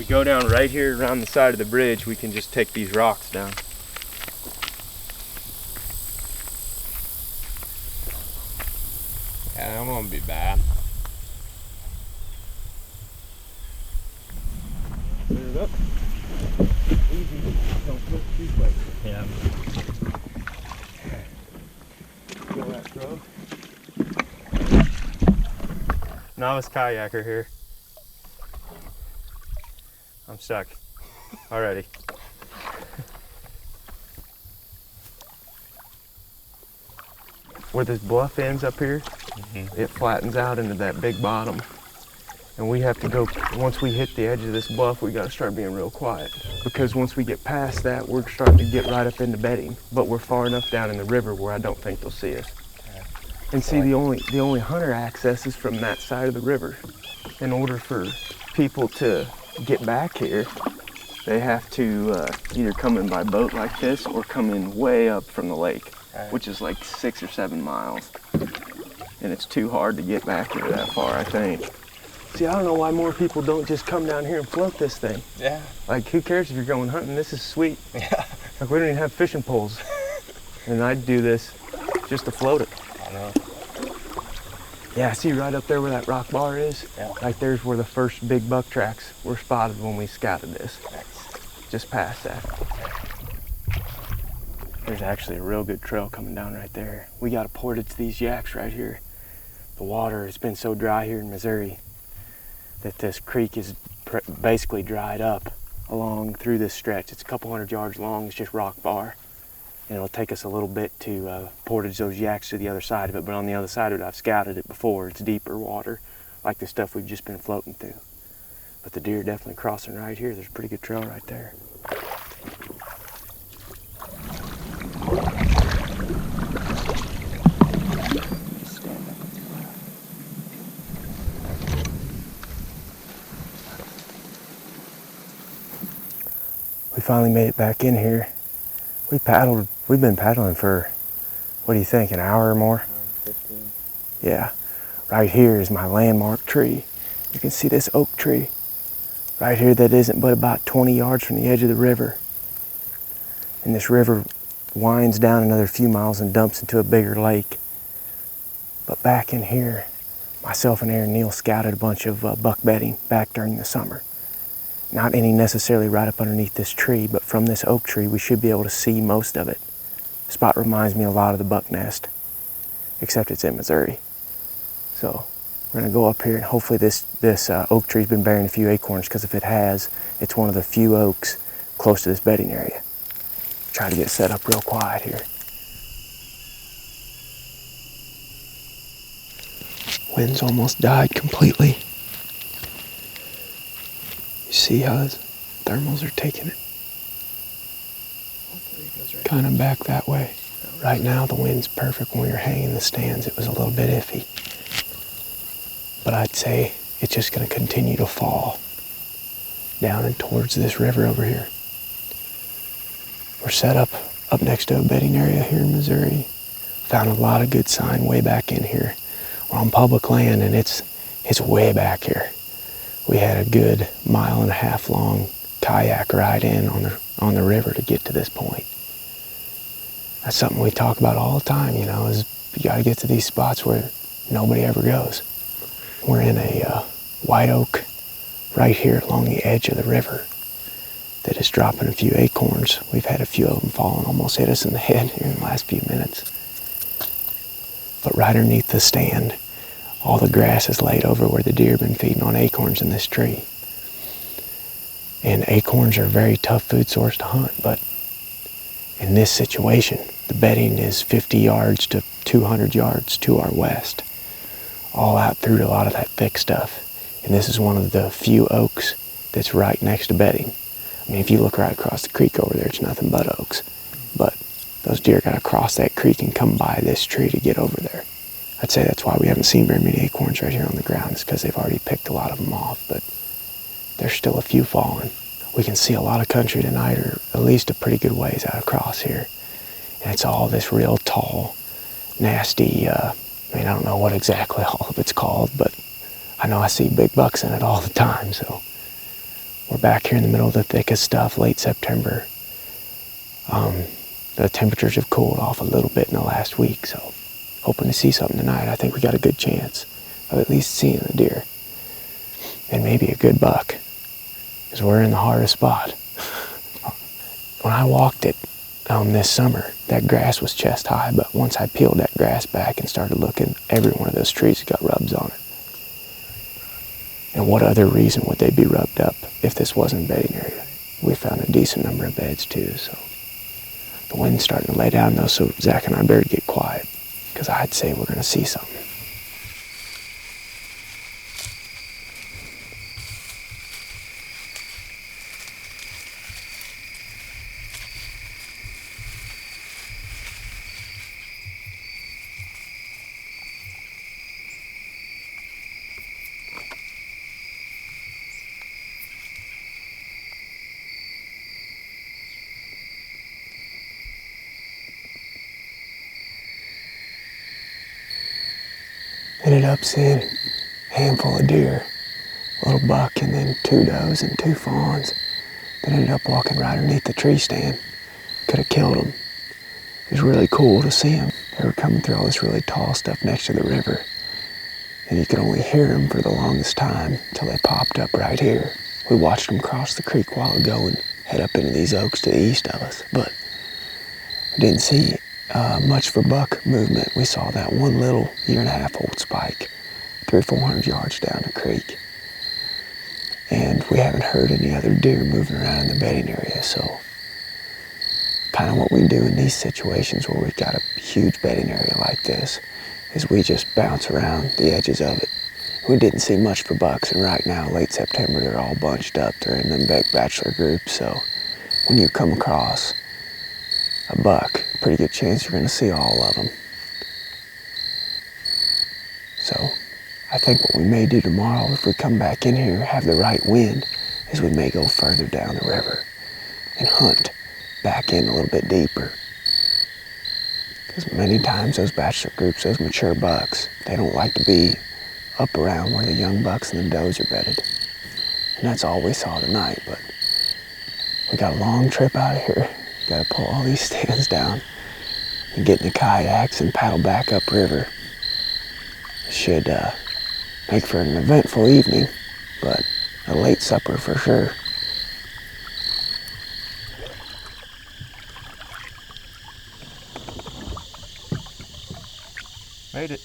we go down right here around the side of the bridge, we can just take these rocks down. Yeah, that won't be bad. Clear it up. Easy. Don't flip too quick. Yeah. Feel that throw? Novice kayaker here. I'm stuck already. Where this bluff ends up here, it flattens out into that big bottom. And we have to go, once we hit the edge of this bluff, we gotta start being real quiet. Because once we get past that, we're starting to get right up into bedding. But we're far enough down in the river where I don't think they'll see us. And see, the only hunter access is from that side of the river. In order for people to get back here, they have to either come in by boat like this or come in way up from the lake, which is like 6 or 7 miles. And it's too hard to get back here that far, I think. See, I don't know why more people don't just come down here and float this thing. Yeah. Like, who cares if you're going hunting? This is sweet. Yeah. Like, we don't even have fishing poles. And I'd do this just to float it. I know. Yeah, see right up there where that rock bar is? Yeah. Like, there's where the first big buck tracks were spotted when we scouted this. Nice. Just past that. There's actually a real good trail coming down right there. We got portage to these yaks right here. The water has been so dry here in Missouri that this creek is basically dried up along through this stretch. It's a couple hundred yards long, it's just rock bar. And it'll take us a little bit to portage those yaks to the other side of it, but on the other side of it, I've scouted it before. It's deeper water, like the stuff we've just been floating through. But the deer definitely crossing right here. There's a pretty good trail right there. We finally made it back in here. We've been paddling for, what do you think, an hour or more? 15. Yeah. Right here is my landmark tree. You can see this oak tree right here that isn't but about 20 yards from the edge of the river. And this river winds down another few miles and dumps into a bigger lake. But back in here, myself and Aaron Neal scouted a bunch of buck bedding back during the summer. Not any necessarily right up underneath this tree, but from this oak tree we should be able to see most of it. The spot reminds me a lot of the buck nest, except it's in Missouri. So we're gonna go up here and hopefully this oak tree's been bearing a few acorns, because if it has, it's one of the few oaks close to this bedding area. Try to get set up real quiet here. Wind's almost died completely. You see how his thermals are taking it? Kind of back that way. Right now the wind's perfect. When we were hanging the stands, it was a little bit iffy. But I'd say it's just going to continue to fall down and towards this river over here. We're set up next to a bedding area here in Missouri. Found a lot of good sign way back in here. We're on public land and it's way back here. We had a good 1.5 mile long kayak ride in on the river to get to this point. That's something we talk about all the time, you know, is you got to get to these spots where nobody ever goes. We're in a white oak right here along the edge of the river that is dropping a few acorns. We've had a few of them fall and almost hit us in the head here in the last few minutes. But right underneath the stand, all the grass is laid over where the deer have been feeding on acorns in this tree. And acorns are a very tough food source to hunt, but in this situation, the bedding is 50 yards to 200 yards to our west, all out through a lot of that thick stuff. And this is one of the few oaks that's right next to bedding. I mean, if you look right across the creek over there, it's nothing but oaks. But those deer got to cross that creek and come by this tree to get over there. I'd say that's why we haven't seen very many acorns right here on the ground, is because they've already picked a lot of them off, but there's still a few falling. We can see a lot of country tonight, or at least a pretty good ways out across here. And it's all this real tall, nasty, I don't know what exactly all of it's called, but I know I see big bucks in it all the time, so We're back here in the middle of the thick of stuff, late September. The temperatures have cooled off a little bit in the last week, so hoping to see something tonight. I think we got a good chance of at least seeing the deer. And maybe a good buck, because we're in the hardest spot. When I walked it this summer, that grass was chest high, but once I peeled that grass back and started looking, every one of those trees got rubs on it. And what other reason would they be rubbed up if this wasn't a bedding area? We found a decent number of beds too, so. The wind's starting to lay down though, so Zach and I better get quiet, because I'd say we're gonna see something. Ended up seeing a handful of deer, a little buck and then 2 does and 2 fawns that ended up walking right underneath the tree stand. Could have killed them. It was really cool to see them. They were coming through all this really tall stuff next to the river, and you could only hear them for the longest time until they popped up right here. We watched them cross the creek a while ago and head up into these oaks to the east of us, but we didn't see much for buck movement. We saw that one little 1.5-year-old spike 300 or 400 yards down the creek, and we haven't heard any other deer moving around in the bedding area. So kind of what we do in these situations where we've got a huge bedding area like this is we just bounce around the edges of it. We didn't see much for bucks, and right now, late September, they're all bunched up. They're in them big bachelor groups, so when you come across a buck, pretty good chance you're going to see all of them. So I think what we may do tomorrow, if we come back in here, have the right wind, is we may go further down the river and hunt back in a little bit deeper. Because many times those bachelor groups, those mature bucks, they don't like to be up around where the young bucks and the does are bedded. And that's all we saw tonight, but we got a long trip out of here. Got to pull all these stands down and get in the kayaks and paddle back upriver. Should make for an eventful evening, but a late supper for sure. Made it.